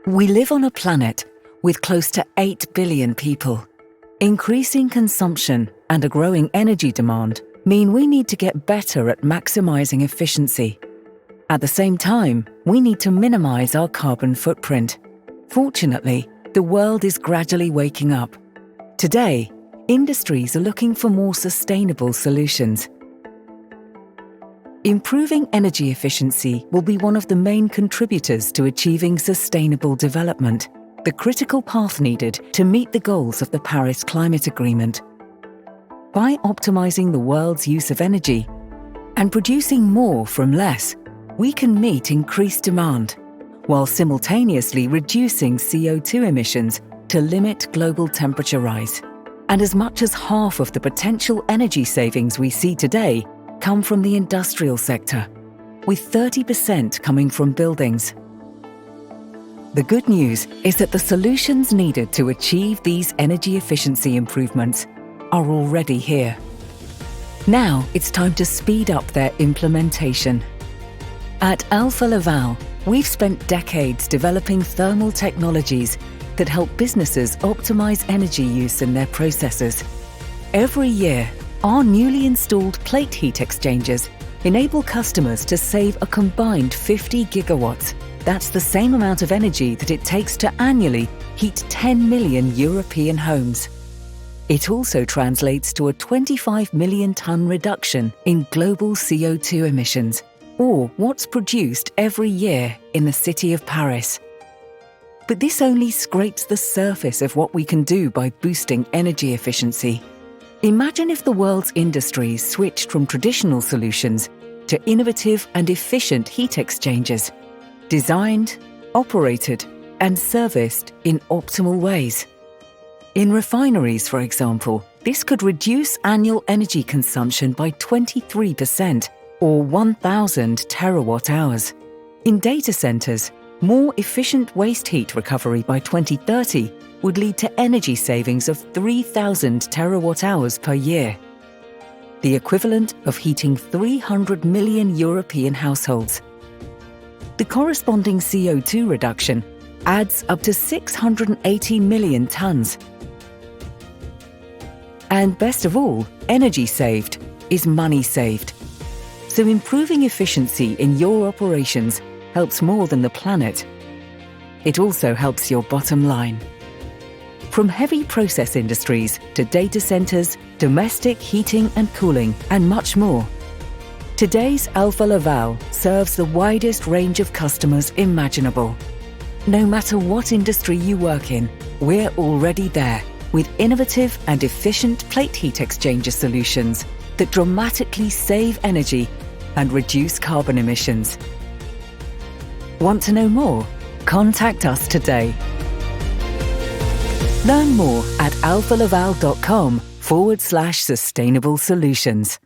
We live on a planet with close to 8 billion people. Increasing consumption and a growing energy demand mean we need to get better at maximizing efficiency. At the same time, we need to minimize our carbon footprint. Fortunately, the world is gradually waking up. Today, industries are looking for more sustainable solutions. Improving energy efficiency will be one of the main contributors to achieving sustainable development, the critical path needed to meet the goals of the Paris Climate Agreement. By optimizing the world's use of energy and producing more from less, we can meet increased demand, while simultaneously reducing CO2 emissions to limit global temperature rise. And as much as half of the potential energy savings we see today come from the industrial sector, with 30% coming from buildings. The good news is that the solutions needed to achieve these energy efficiency improvements are already here. Now it's time to speed up their implementation. At Alfa Laval, we've spent decades developing thermal technologies that help businesses optimize energy use in their processes. Every year, our newly installed plate heat exchangers enable customers to save a combined 50 gigawatts. That's the same amount of energy that it takes to annually heat 10 million European homes. It also translates to a 25 million ton reduction in global CO2 emissions, or what's produced every year in the city of Paris. But this only scrapes the surface of what we can do by boosting energy efficiency. Imagine if the world's industries switched from traditional solutions to innovative and efficient heat exchangers, designed, operated, and serviced in optimal ways. In refineries, for example, this could reduce annual energy consumption by 23%, or 1,000 terawatt-hours. In data centers, more efficient waste heat recovery by 2030 would lead to energy savings of 3,000 terawatt-hours per year, the equivalent of heating 300 million European households. The corresponding CO2 reduction adds up to 680 million tons. And best of all, energy saved is money saved. So improving efficiency in your operations helps more than the planet. It also helps your bottom line. From heavy process industries to data centers, domestic heating and cooling, and much more, today's Alfa Laval serves the widest range of customers imaginable. No matter what industry you work in, we're already there with innovative and efficient plate heat exchanger solutions that dramatically save energy and reduce carbon emissions. Want to know more? Contact us today. Learn more at alfalaval.com/sustainable solutions.